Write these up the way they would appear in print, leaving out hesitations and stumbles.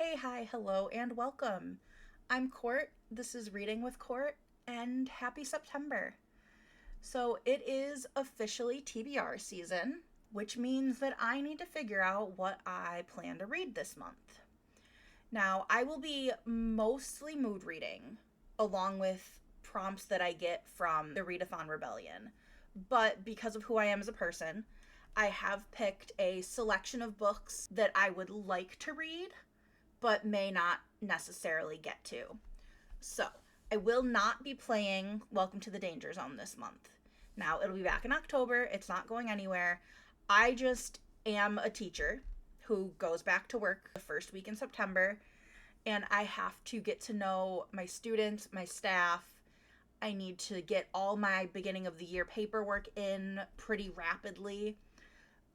Hey, hi, hello, and welcome. I'm Court. This is Reading with Court, and happy September. So, it is officially TBR season, which means that I need to figure out what I plan to read this month. Now, I will be mostly mood reading, along with prompts that I get from the Readathon Rebellion. But because of who I am as a person, I have picked a selection of books that I would like to read but may not necessarily get to. So, I will not be playing Welcome to the Danger Zone this month. Now, it'll be back in October. It's not going anywhere. I just am a teacher who goes back to work the first week in September, and I have to get to know my students, my staff. I need to get all my beginning of the year paperwork in pretty rapidly.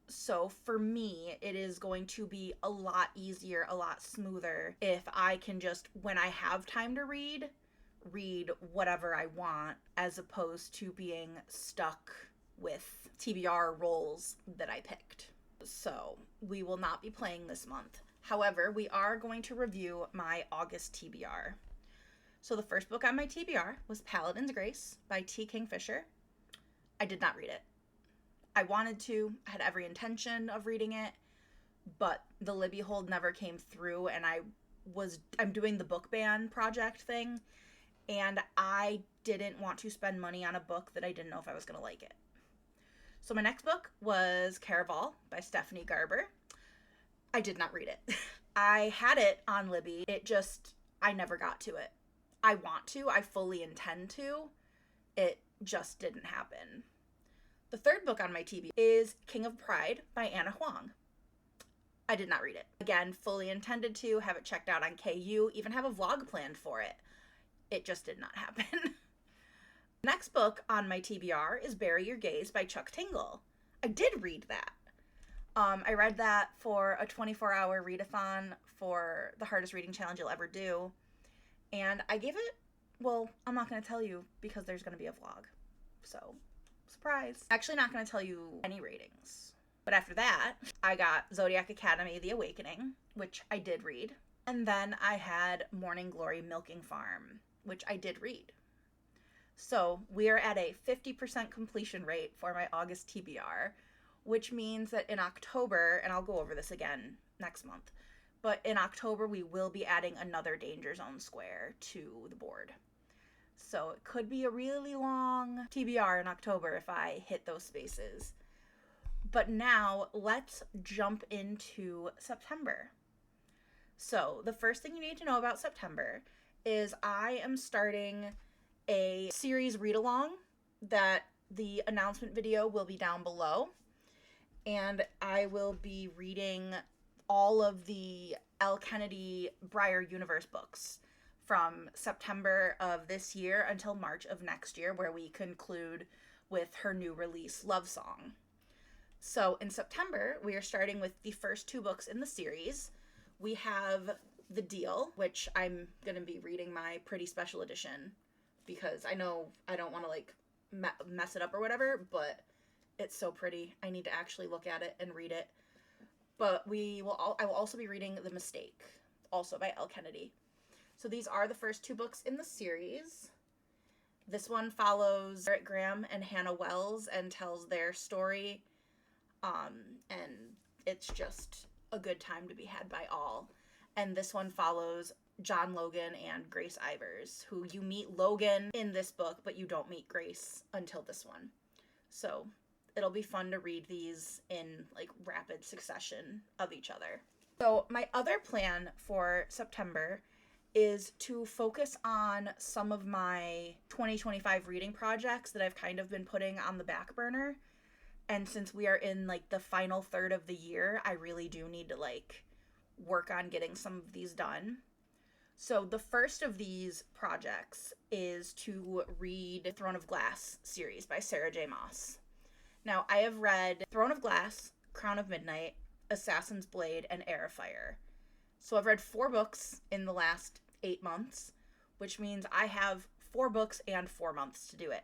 So for me, it is going to be a lot easier, a lot smoother if I can just, when I have time to read whatever I want, as opposed to being stuck with TBR roles that I picked. So we will not be playing this month. However, we are going to review my August TBR. So the first book on my TBR was Paladin's Grace by T. Kingfisher. I did not read it. I wanted to, I had every intention of reading it, but the Libby hold never came through, and I'm doing the book ban project thing, and I didn't want to spend money on a book that I didn't know if I was going to like it. So my next book was Caraval by Stephanie Garber. I did not read it. I had it on Libby. I never got to it. I want to, I fully intend to. It just didn't happen. The third book on my TBR is King of Pride by Anna Huang. I did not read it. Again, fully intended to, have it checked out on KU, even have a vlog planned for it. It just did not happen. Next book on my TBR is Bury Your Gaze by Chuck Tingle. I did read that. I read that for a 24-hour readathon for the hardest reading challenge you'll ever do. And I gave it, well, I'm not going to tell you because there's going to be a vlog. So, surprise. Actually not going to tell you any ratings. But after that, I got Zodiac Academy, The Awakening, which I did read. And then I had Morning Glory Milking Farm, which I did read. So we are at a 50% completion rate for my August TBR, which means that in October, and I'll go over this again next month, but in October we will be adding another Danger Zone square to the board. So it could be a really long TBR in October if I hit those spaces. But now let's jump into September. So the first thing you need to know about September is I am starting a series read-along that the announcement video will be down below. And I will be reading all of the Elle Kennedy Briar Universe books from September of this year until March of next year, where we conclude with her new release, Love Song. So in September, we are starting with the first two books in the series. We have The Deal, which I'm going to be reading my pretty special edition because I know I don't want to mess it up or whatever, but it's so pretty. I need to actually look at it and read it. But I will also be reading The Mistake, also by Elle Kennedy. So these are the first two books in the series. This one follows Garrett Graham and Hannah Wells and tells their story. And it's just a good time to be had by all. And this one follows John Logan and Grace Ivers, who you meet Logan in this book, but you don't meet Grace until this one. So it'll be fun to read these in rapid succession of each other. So my other plan for September is to focus on some of my 2025 reading projects that I've kind of been putting on the back burner. And since we are in the final third of the year, I really do need to work on getting some of these done. So the first of these projects is to read Throne of Glass series by Sarah J. Maas. Now, I have read Throne of Glass, Crown of Midnight, Assassin's Blade, and Heir of Fire. So I've read 4 books in the last 8 months, which means I have 4 books and 4 months to do it.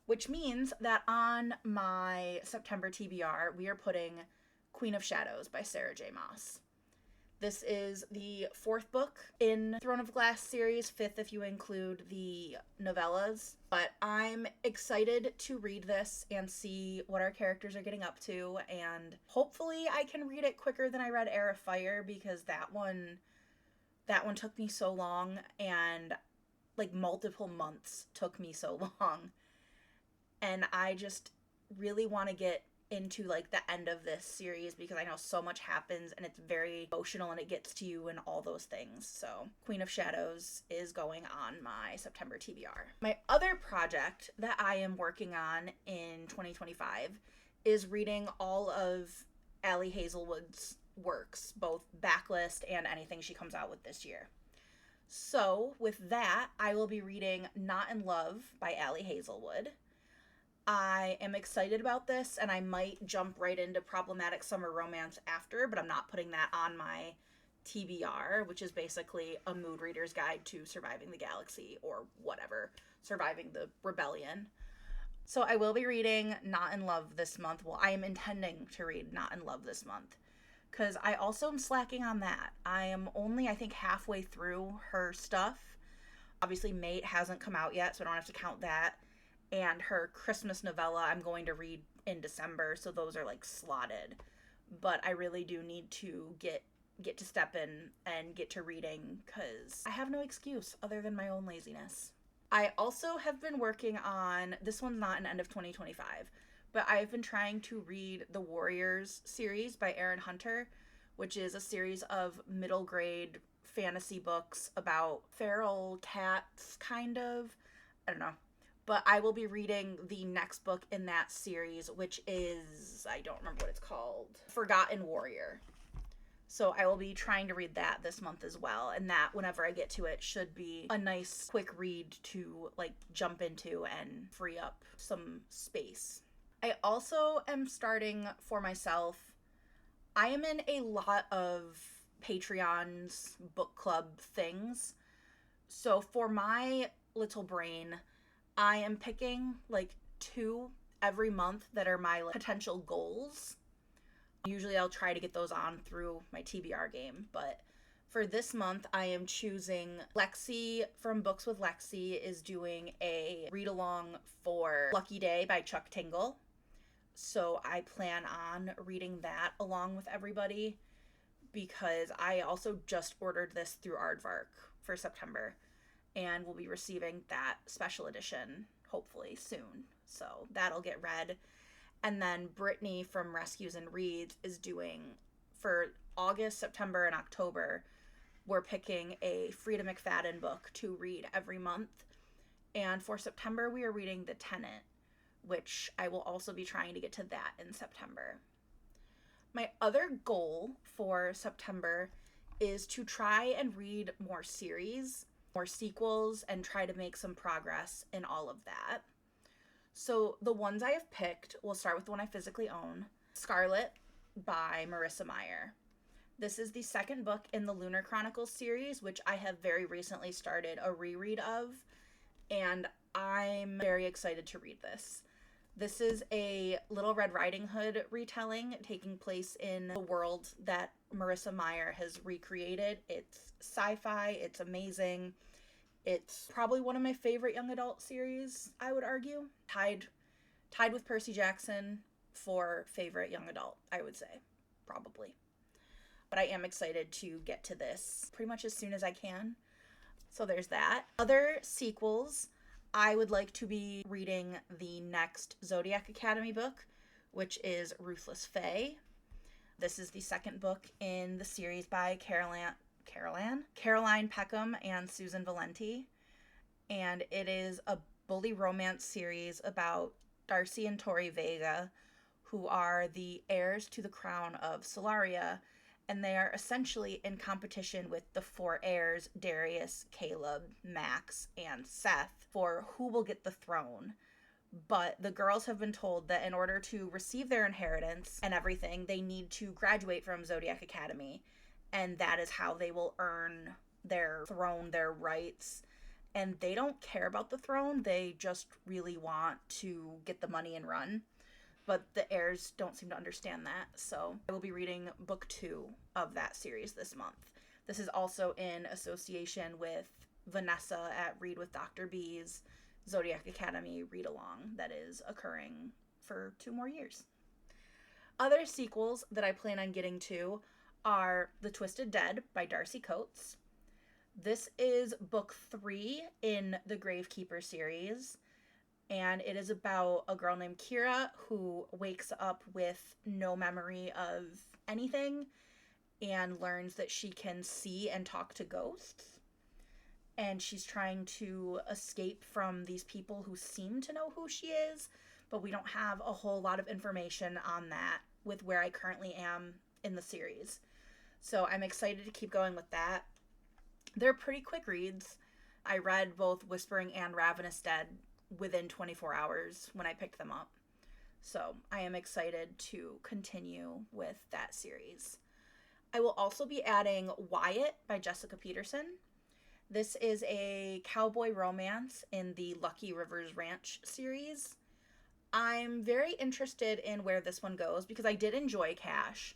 Which means that on my September TBR, we are putting Queen of Shadows by Sarah J. Maas. This is the fourth book in Throne of Glass series, fifth if you include the novellas. But I'm excited to read this and see what our characters are getting up to, and hopefully I can read it quicker than I read Heir of Fire, because that one took me so long, and like multiple months took me so long. And I just really want to get into like the end of this series because I know so much happens and it's very emotional and it gets to you and all those things. So Queen of Shadows is going on my September TBR. My other project that I am working on in 2025 is reading all of Ali Hazelwood's works, both backlist and anything she comes out with this year. So with that, I will be reading Not in Love by Ali Hazelwood. I am excited about this, and I might jump right into Problematic Summer Romance after, but I'm not putting that on my TBR, which is basically a mood reader's guide to surviving the galaxy, or whatever, surviving the rebellion. So I will be reading Not in Love this month. Well, I am intending to read Not in Love this month, because I also am slacking on that. I am only, I think, halfway through her stuff. Obviously, Mate hasn't come out yet, so I don't have to count that. And her Christmas novella I'm going to read in December, so those are like slotted. But I really do need to get to step in and get to reading, because I have no excuse other than my own laziness. I also have been working on, this one's not an end of 2025, but I've been trying to read the Warriors series by Erin Hunter, which is a series of middle grade fantasy books about feral cats, kind of. I don't know. But I will be reading the next book in that series, which is, I don't remember what it's called, Forgotten Warrior. So I will be trying to read that this month as well. And that, whenever I get to it, should be a nice quick read to like jump into and free up some space. I also am starting for myself. I am in a lot of Patreon's book club things. So for my little brain, I am picking like 2 every month that are my potential goals. Usually I'll try to get those on through my TBR game, but for this month I am choosing Lexi from Books with Lexi is doing a read along for Lucky Day by Chuck Tingle. So I plan on reading that along with everybody, because I also just ordered this through Aardvark for September, and we'll be receiving that special edition hopefully soon. So that'll get read. And then Brittany from Rescues and Reads is doing, for August, September, and October, we're picking a Frida McFadden book to read every month. And for September, we are reading The Tenant, which I will also be trying to get to that in September. My other goal for September is to try and read more series, more sequels, and try to make some progress in all of that. So the ones I have picked, we'll start with the one I physically own, Scarlet by Marissa Meyer. This is the second book in the Lunar Chronicles series, which I have very recently started a reread of, and I'm very excited to read this. This is a Little Red Riding Hood retelling taking place in the world that Marissa Meyer has recreated. It's sci-fi, it's amazing. It's probably one of my favorite young adult series, I would argue. Tied with Percy Jackson for favorite young adult, I would say, probably. But I am excited to get to this pretty much as soon as I can. So there's that. Other sequels, I would like to be reading the next Zodiac Academy book, which is Ruthless Fae. This is the second book in the series by Caroline Peckham and Susan Valenti. And it is a bully romance series about Darcy and Tori Vega, who are the heirs to the crown of Solaria, and they are essentially in competition with the 4 heirs, Darius, Caleb, Max, and Seth, for who will get the throne. But the girls have been told that in order to receive their inheritance and everything, they need to graduate from Zodiac Academy, and that is how they will earn their throne, their rights. And they don't care about the throne, they just really want to get the money and run. but the heirs don't seem to understand that. So I will be reading book 2 of that series this month. This is also in association with Vanessa at Read with Dr. B's Zodiac Academy read along that is occurring for 2 more years. Other sequels that I plan on getting to are The Twisted Dead by Darcy Coates. This is book 3 in the Gravekeeper series, and it is about a girl named Kira who wakes up with no memory of anything and learns that she can see and talk to ghosts. And she's trying to escape from these people who seem to know who she is, but we don't have a whole lot of information on that with where I currently am in the series. So I'm excited to keep going with that. They're pretty quick reads. I read both Whispering and Ravenous Dead within 24 hours when I picked them up. So I am excited to continue with that series. I will also be adding Wyatt by Jessica Peterson. This is a cowboy romance in the Lucky Rivers Ranch series. I'm very interested in where this one goes because I did enjoy Cash,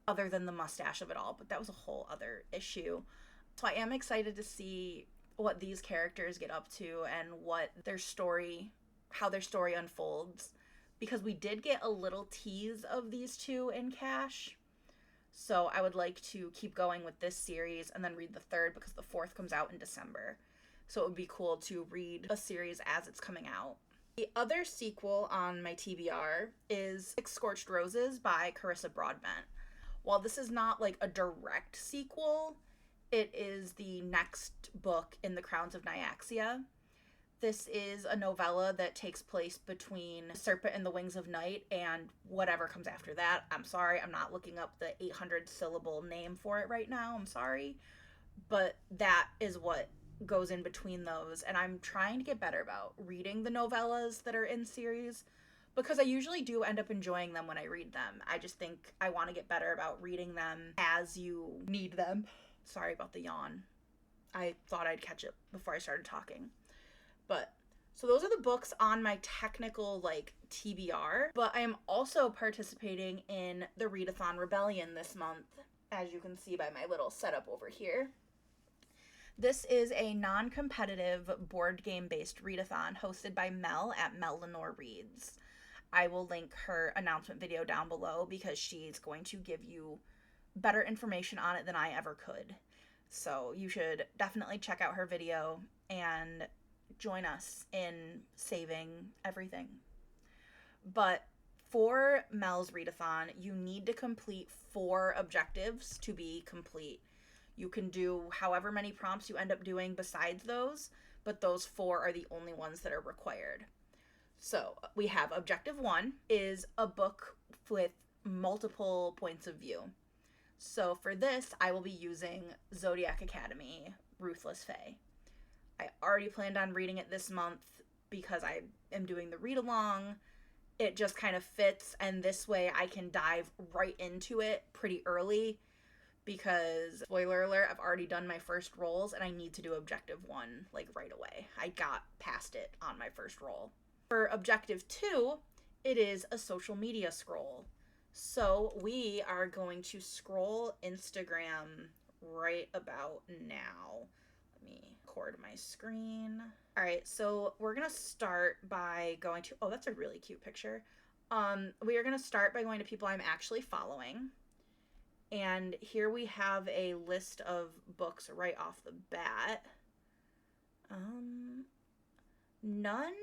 other than the mustache of it all, but that was a whole other issue. So I am excited to see what these characters get up to and what their story, how their story unfolds, because we did get a little tease of these two in Cash. So I would like to keep going with this series and then read the 3rd because the 4th comes out in December. So it would be cool to read a series as it's coming out. The other sequel on my TBR is Six Scorched Roses by Carissa Broadbent. While this is not like a direct sequel, it is the next book in the Crowns of Nyaxia. This is a novella that takes place between Serpent and the Wings of Night and whatever comes after that. I'm sorry, I'm not looking up the 800-syllable name for it right now. I'm sorry. But that is what goes in between those. And I'm trying to get better about reading the novellas that are in series because I usually do end up enjoying them when I read them. I just think I want to get better about reading them as you need them. Sorry about the yawn. I thought I'd catch it before I started talking. But, so those are the books on my technical, TBR. But I am also participating in the Readathon Rebellion this month, as you can see by my little setup over here. This is a non-competitive board game-based readathon hosted by Mel at Mel Lenore Reads. I will link her announcement video down below because she's going to give you better information on it than I ever could. So you should definitely check out her video and join us in saving everything. But for Mel's readathon, you need to complete 4 objectives to be complete. You can do however many prompts you end up doing besides those, but those 4 are the only ones that are required. So we have objective 1 is a book with multiple points of view. So for this, I will be using Zodiac Academy, Ruthless Fae. I already planned on reading it this month because I am doing the read-along. It just kind of fits, and this way I can dive right into it pretty early because, spoiler alert, I've already done my first rolls and I need to do objective 1, right away. I got past it on my first roll. For objective 2, it is a social media scroll. So we are going to scroll Instagram right about now. Let me record my screen. All right, so we're gonna start by going to, oh, that's a really cute picture. We are gonna start by going to people I'm actually following. And here we have a list of books right off the bat. None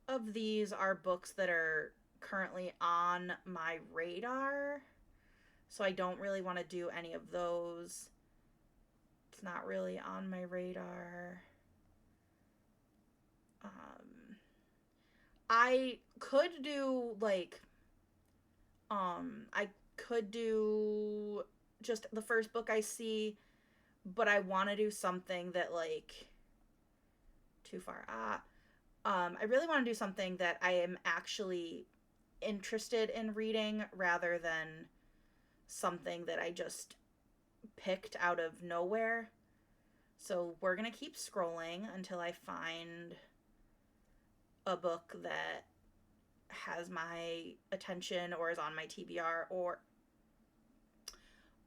of these are books that are currently on my radar, so I don't really want to do any of those. It's not really on my radar. I could do I could do just the first book I see, but I want to do something that too far. I really want to do something that I am actually interested in reading rather than something that I just picked out of nowhere. So we're going to keep scrolling until I find a book that has my attention or is on my TBR or...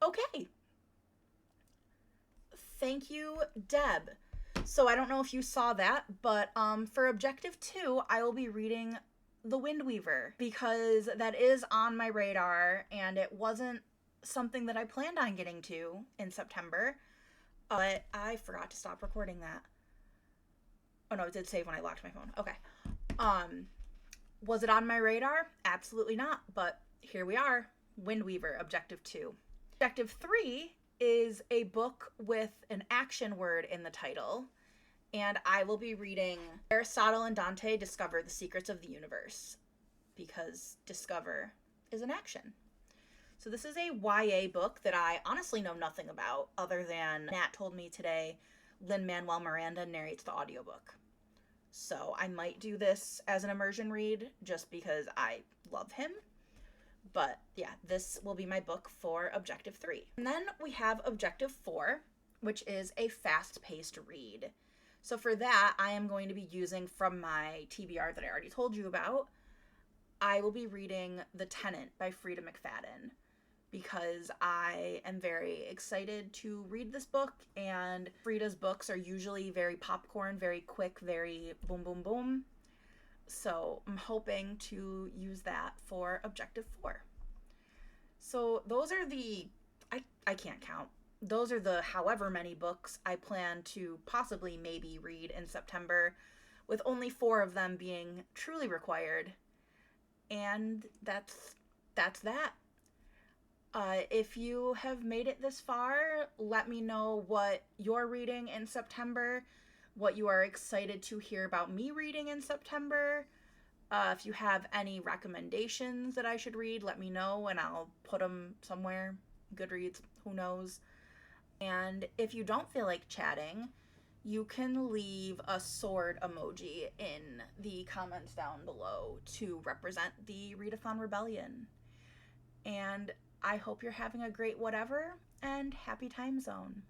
Okay. Thank you, Deb. So I don't know if you saw that, but for Objective 2, I will be reading The Wind Weaver because that is on my radar and it wasn't something that I planned on getting to in September, but I forgot to stop recording that. Oh no, it did save when I locked my phone. Okay. Was it on my radar? Absolutely not, but here we are. Wind Weaver, Objective 2. Objective 3 is a book with an action word in the title, and I will be reading Aristotle and Dante Discover the Secrets of the Universe, because discover is an action. So this is a YA book that I honestly know nothing about, other than Nat told me today Lin-Manuel Miranda narrates the audiobook. So I might do this as an immersion read just because I love him. But yeah, this will be my book for Objective 3. And then we have Objective 4, which is a fast-paced read. So for that, I am going to be using from my TBR that I already told you about. I will be reading The Tenant by Freida McFadden because I am very excited to read this book, and Freida's books are usually very popcorn, very quick, very boom, boom, boom. So I'm hoping to use that for Objective 4. So those are the, I can't count. Those are the however many books I plan to possibly maybe read in September, with only 4 of them being truly required. And that's that. If you have made it this far, let me know what you're reading in September, what you are excited to hear about me reading in September. If you have any recommendations that I should read, let me know and I'll put them somewhere. Goodreads, who knows. And if you don't feel like chatting, you can leave a sword emoji in the comments down below to represent the Readathon Rebellion. And I hope you're having a great whatever, and happy time zone.